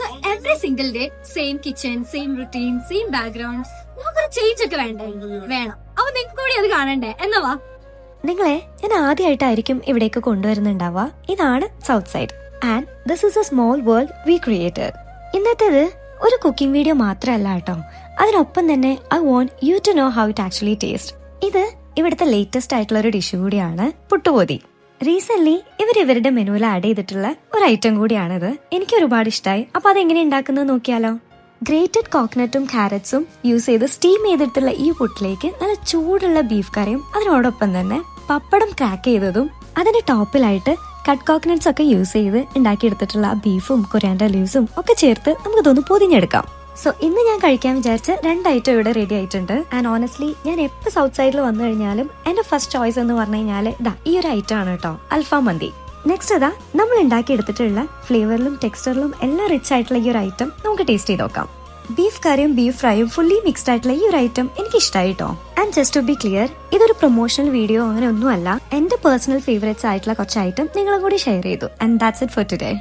So every single day same kitchen, same routine, same background. നമുക്കൊരു change ഒക്കെ വേണ്ടേ? വേണം. അപ്പൊ നിങ്ങൾക്ക് കൂടി അത് കാണണ്ടേ? എന്നവാ നിങ്ങളെ ഞാൻ ആദ്യമായിട്ടായിരിക്കും ഇവിടേക്ക് കൊണ്ടുവരുന്നുണ്ടാവുക. ഇതാണ് south side and this is a small world we created. ഇന്നത്തേത് ഒരു കുക്കിംഗ് വീഡിയോ മാത്രമല്ല കേട്ടോ, അതിനൊപ്പം തന്നെ I want you to know how it actually taste. ഇത് ഇവിടുത്തെ ലേറ്റസ്റ്റ് ആയിട്ടുള്ള ഒരു ഡിഷ് കൂടിയാണ് പുട്ടുപൊതി. റീസെന്റ് ഇവരുടെ മെനുവിൽ ആഡ് ചെയ്തിട്ടുള്ള ഒരു ഐറ്റം കൂടിയാണിത്. എനിക്ക് ഒരുപാട് ഇഷ്ടമായി. അപ്പൊ അതെങ്ങനെ ഉണ്ടാക്കുന്നത് നോക്കിയാലോ. ഗ്രേറ്റഡ് കോക്കനട്ടും ക്യാരറ്റ്സും യൂസ് ചെയ്ത് സ്റ്റീം ചെയ്തിട്ടുള്ള ഈ പുട്ടിലേക്ക് നല്ല ചൂടുള്ള ബീഫ് കറിയും അതിനോടൊപ്പം തന്നെ പപ്പടം ക്രാക്ക് ചെയ്തതും അതിന്റെ ടോപ്പിലായിട്ട് കട്ട് കോക്കനട്ട്സ് ഒക്കെ യൂസ് ചെയ്ത് ഉണ്ടാക്കിയെടുത്തിട്ടുള്ള ബീഫും കൊറിയാൻഡർ ലീവ്സും ഒക്കെ ചേർത്ത് നമുക്ക് ഇതൊന്ന് പൊതിഞ്ഞെടുക്കാം. സോ ഇന്ന് ഞാൻ കഴിക്കാൻ വിചാരിച്ച 2 ഐറ്റം ഇവിടെ റെഡി ആയിട്ടുണ്ട്. ആൻഡ് ഓണസ്റ്റ്ലി ഞാൻ എപ്പോൾ സൗത്ത് സൈഡിൽ വന്നു കഴിഞ്ഞാലും എന്റെ ഫസ്റ്റ് ചോയ്സ് എന്ന് പറഞ്ഞു കഴിഞ്ഞാല് ഈ ഒരു ഐറ്റം ആണ് കേട്ടോ, അൽഫാം മന്തി. നെക്സ്റ്റ് നമ്മൾ ഉണ്ടാക്കി എടുത്തിട്ടുള്ള ഫ്ലേവറിലും ടെക്സ്ചറിലും എല്ലാം റിച്ച് ആയിട്ടുള്ള ഈ ഒരു ഐറ്റം നമുക്ക് ടേസ്റ്റ് ചെയ്ത് നോക്കാം. ബീഫ് കറിയും ബീഫ് ഫ്രൈയും ഫുള്ളി മിക്സ്ഡ് ആയിട്ടുള്ള ഈ ഒരു ഐറ്റം എനിക്ക് ഇഷ്ടമായി കേട്ടോ. And just to be clear, ഇതൊരു പ്രൊമോഷണൽ വീഡിയോ അങ്ങനെ ഒന്നും അല്ല. എന്റെ പേഴ്സണൽ ഫേവറേറ്റ്സ് ആയിട്ടുള്ള കുറച്ച് ഐറ്റം നിങ്ങളും കൂടി ഷെയർ ചെയ്തു. And that's it for today.